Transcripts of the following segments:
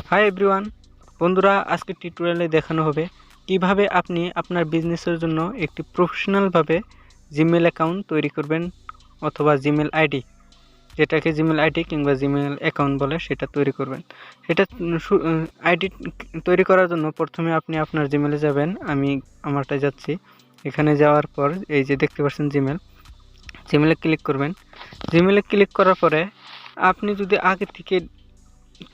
Hi everyone, বন্ধুরা, আজকে টিউটোরিয়ালে দেখানো হবে কিভাবে আপনি আপনার বিজনেসের জন্য একটি প্রফেশনালভাবে জিমেল অ্যাকাউন্ট তৈরি করবেন অথবা জিমেল আইডি, যেটাকে জিমেল আইডি কিংবা জিমেল অ্যাকাউন্ট বলে, সেটা তৈরি করবেন। সেটা আইডি তৈরি করার জন্য প্রথমে আপনি আপনার জিমেলে যাবেন। আমি আমারটা যাচ্ছি। এখানে যাওয়ার পর এই যে দেখতে পাচ্ছেন জিমেলে ক্লিক করবেন। জিমেলে ক্লিক করার পরে আপনি যদি আগে থেকে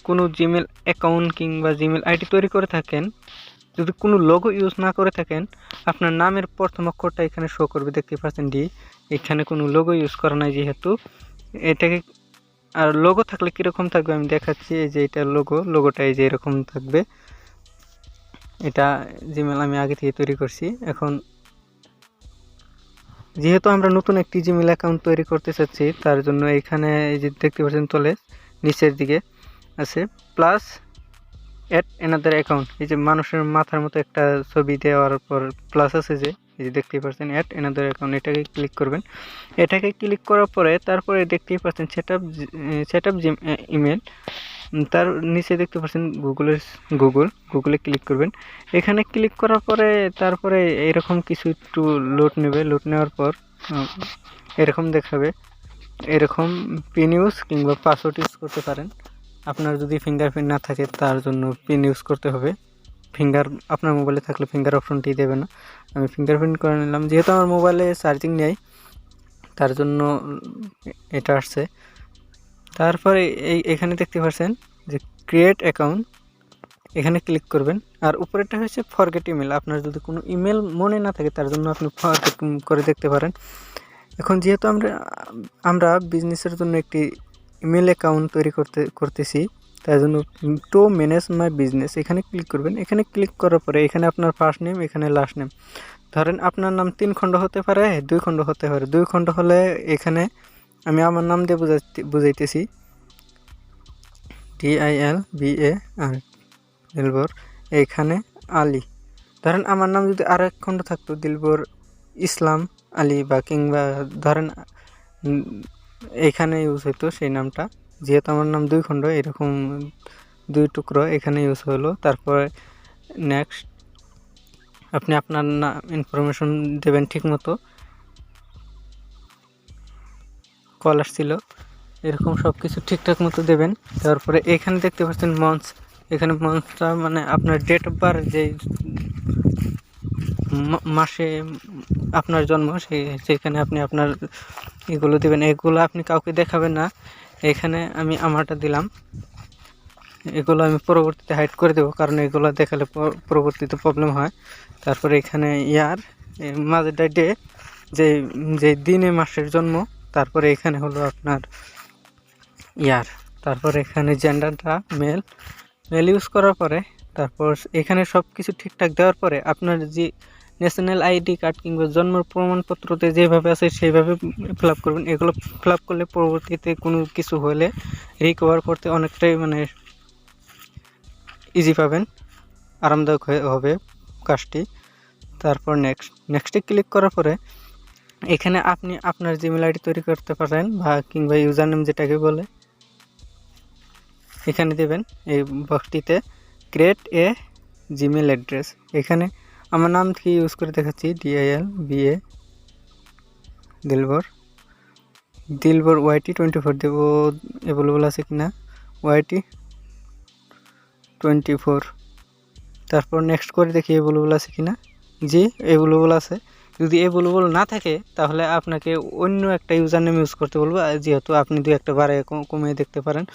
কোনো জিমেল অ্যাকাউন্ট কিংবা জিমেল আইডি তৈরি করে থাকেন, যদি কোনো লোগো ইউজ না করে থাকেন, আপনার নামের প্রথম অক্ষরটা এখানে শো করবে, দেখতে পাচ্ছেন ডি। এখানে কোনো লোগো ইউজ করা নাই যেহেতু এটাকে। আর লোগো থাকলে কীরকম থাকবে আমি দেখাচ্ছি। এই যে এটা লোগোটা এই যে এরকম থাকবে। এটা জিমেল আমি আগে থেকে তৈরি করছি। এখন যেহেতু আমরা নতুন একটি জিমেল অ্যাকাউন্ট তৈরি করতে চাচ্ছি, তার জন্য এখানে এই যে দেখতে পাচ্ছেন তলে নিচের দিকে আছে প্লাস অ্যাড অ্যানাদার অ্যাকাউন্ট। এই যে মানুষের মাথার মতো একটা ছবি দেওয়ার পর প্লাস আছে, যে এই যে দেখতেই পাচ্ছেন অ্যাড অ্যানাদার অ্যাকাউন্ট, এটাকে ক্লিক করবেন। এটাকে ক্লিক করার পরে তারপরে দেখতেই পাচ্ছেন সেট আপ ইমেল। তার নিচে দেখতে পাচ্ছেন গুগলে ক্লিক করবেন। এখানে ক্লিক করার পরে তারপরে এরকম কিছু একটু লোড নেবে। লোড নেওয়ার পর এরকম দেখাবে। এরকম পিন ইউজ কিংবা পাসওয়ার্ড ইউজ করতে পারেন। আপনার যদি ফিঙ্গারপ্রিন্ট না থাকে তার জন্য পিন ইউজ করতে হবে। আপনার মোবাইলে থাকলে ফিঙ্গার অপশনটি দেবে না। আমি ফিঙ্গারপ্রিন্ট করে নিলাম, যেহেতু আমার মোবাইলে চার্জিং নেই তার জন্য এটা আসছে। তারপরে এখানে দেখতে পাচ্ছেন যে ক্রিয়েট অ্যাকাউন্ট, এখানে ক্লিক করবেন। আর উপরেরটা হচ্ছে ফরগেট ইমেল। আপনার যদি কোনো ইমেল মনে না থাকে তার জন্য আপনি ফরগেট করে দেখতে পারেন। এখন যেহেতু আমরা বিজনেসের জন্য একটি ইমেল অ্যাকাউন্ট তৈরি করতেছি, তার জন্য টু ম্যানেজ মাই বিজনেস এখানে ক্লিক করবেন। এখানে ক্লিক করার পরে এখানে আপনার ফার্স্ট নেম, এখানে লাস্ট নেম। ধরেন আপনার নাম 3 খণ্ড হতে পারে, 2 খণ্ড হতে পারে। 2 খণ্ড হলে এখানে আমি আমার নাম দিয়ে বুঝাইতেছি, DILBA আর দিলবর, এখানে আলী। ধরেন আমার নাম যদি আর 1 খণ্ড থাকতো, দিলবর ইসলাম আলী বা কিংবা ধরেন এখানে ইউজ হইতো সেই নামটা। যেহেতু আমার নাম 2 খণ্ড, এরকম 2 টুকরো এখানে ইউজ হলো। তারপরে নেক্সট আপনি আপনার ইনফরমেশন দেবেন ঠিক মতো। কল আসছিল, এরকম সব কিছু ঠিকঠাক মতো দেবেন। তারপরে এখানে দেখতে পাচ্ছেন মন্থ। এখানে মন্থটা মানে আপনার ডেট অফ বার্থ, যে মাসে আপনার জন্ম, সেখানে আপনি আপনার এগুলো দেবেন। এগুলো আপনি কাউকে দেখাবেন না। এখানে আমি আমারটা দিলাম। এগুলো আমি পরবর্তীতে হাইড করে দেবো, কারণ এগুলো দেখালে পরবর্তীতে প্রবলেম হয়। তারপরে এখানে ইয়ার মাঝেরটা ডে, যে দিনে মাসের জন্ম। তারপরে এখানে হলো আপনার ইয়ার। তারপরে এখানে জেন্ডারটা মেল ইউজ করার পরে তারপর এখানে সব কিছু ঠিকঠাক দেওয়ার পরে আপনার যে ন্যাশনাল আইডি কার্ড কিংবা জন্ম প্রমাণপত্রতে যেভাবে আছে সেইভাবে ফিল আপ করবেন। এগুলো ফিল আপ করলে পরবর্তীতে কোনো কিছু হলে রিকভার করতে অনেকটাই ইজি পাবেন, আরামদায়ক হবে কাজটি। তারপর নেক্সটে ক্লিক করার পরে এখানে আপনি আপনার জিমেল আইডি তৈরি করতে পারেন বা কিংবা ইউজার নেম যেটাকে বলে এখানে দেবেন। এই বক্সটিতে ক্রিয়েট এ জিমেল অ্যাড্রেস, এখানে আমার নাম থেকে ইউজ করে দেখাচ্ছি, DILBA দিলবর YT24 দেব। অ্যাভেলেবল আছে কিনা, YT24। তারপর নেক্সট করে দেখি অ্যাভেলেবল আছে কিনা। জি, অ্যাভেলেবল আছে। যদি অ্যাভেলেবল না থাকে তাহলে আপনাকে অন্য একটা ইউজার নেম ইউজ করতে বলবো, যেহেতু আপনি 2-1 বাড়ায় কমিয়ে দেখতে পারেন।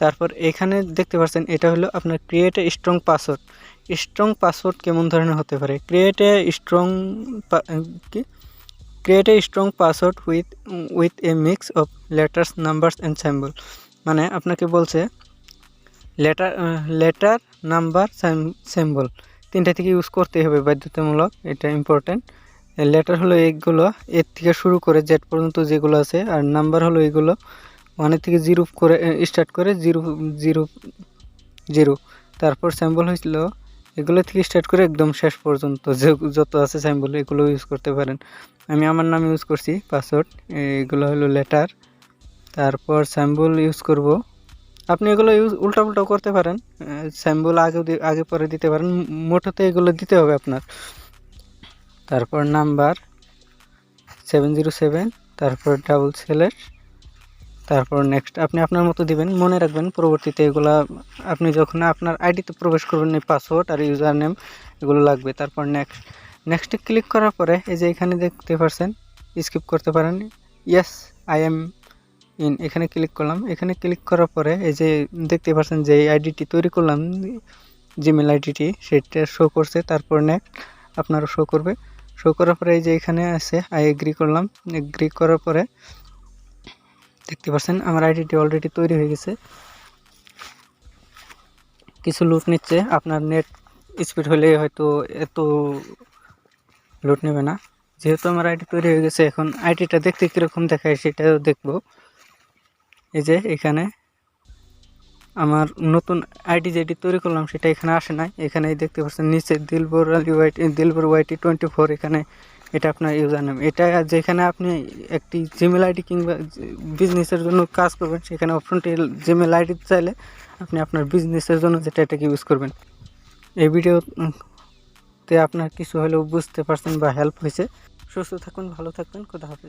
তারপর এখানে দেখতে পাচ্ছেন এটা হলো আপনার create a strong password. Strong password কেমন ধরনের হতে পারে? Create a strong password with a mix of letters, numbers and symbol. মানে আপনাকে বলছে লেটার, নাম্বার, সিম্বল 3টা থেকে ইউজ করতেই হবে বাধ্যতামূলক, এটা ইম্পর্টেন্ট। লেটার হলো এইগুলো, এর থেকে শুরু করে জেড পর্যন্ত যেগুলো আছে। আর নাম্বার হলো এইগুলো 1 থেকে 0 করে স্টার্ট করে 000। তারপর সিম্বল হয়েছিল এগুলো থেকে স্টার্ট করে একদম শেষ পর্যন্ত যত আছে সিম্বল, এগুলো ইউজ করতে পারেন। আমি আমার নাম ইউজ করছি পাসওয়ার্ড। এগুলো হলো লেটার। তারপর সিম্বল ইউজ করব আপনি এগুলো উল্টা পুল্টাও করতে পারেন, সিম্বল আগে পরে দিতে পারেন, মোটোতে এগুলো দিতে হবে আপনার। তারপর নাম্বার 707, তারপর ডাবল সেলের, তারপর নেক্সট আপনি আপনার মতো দিবেন। মনে রাখবেন পরবর্তীতে এগুলা আপনি যখন আপনার আইডিতে প্রবেশ করবেন এই পাসওয়ার্ড আর ইউজার নেম এগুলো লাগবে। তারপর নেক্সটে ক্লিক করার পরে এই যে এখানে দেখতে পাচ্ছেন স্কিপ করতে পারেন, ইয়েস আই এম ইন, এখানে ক্লিক করলাম। এখানে ক্লিক করার পরে এই যে দেখতে পাচ্ছেন যে আইডিটি তৈরি করলাম, জিমেল আইডিটি সেটা শো করছে। তারপর নেক্সট আপনারও শো করবে। শো করার পরে এই যে এখানে আছে আই এগ্রি করলাম। এগ্রি করার পরে দেখতে পাচ্ছেন আমার আইডিটি অলরেডি তৈরি হয়ে গেছে। কিছু লুট নিচ্ছে, আপনার নেট স্পিড হলে হয়তো এত লুট নেবে না। যেহেতু আমার আইডি তৈরি হয়ে গেছে, এখন আইডিটা দেখতে কীরকম দেখায় সেটাও দেখবো। এই যে এখানে আমার নতুন আইডি যেটি তৈরি করলাম সেটা এখানে আসে নাই। এখানে দেখতে পাচ্ছেন নিচে দিলবর ওয়াইটি 24, এখানে এটা আপনার ইউজার নেম। এটা যেখানে আপনি একটি জিমেল আইডি কিংবা বিজনেসের জন্য কাজ করবেন, সেখানে অপশনটি জিমেল আইডি চাইলে আপনি আপনার বিজনেসের জন্য যেটা এটাকে ইউজ করবেন। এই ভিডিওতে আপনার কিছু হলেও বুঝতে পারছেন বা হেল্প হয়েছে। সুস্থ থাকুন, ভালো থাকবেন, খোদা হাফেজ।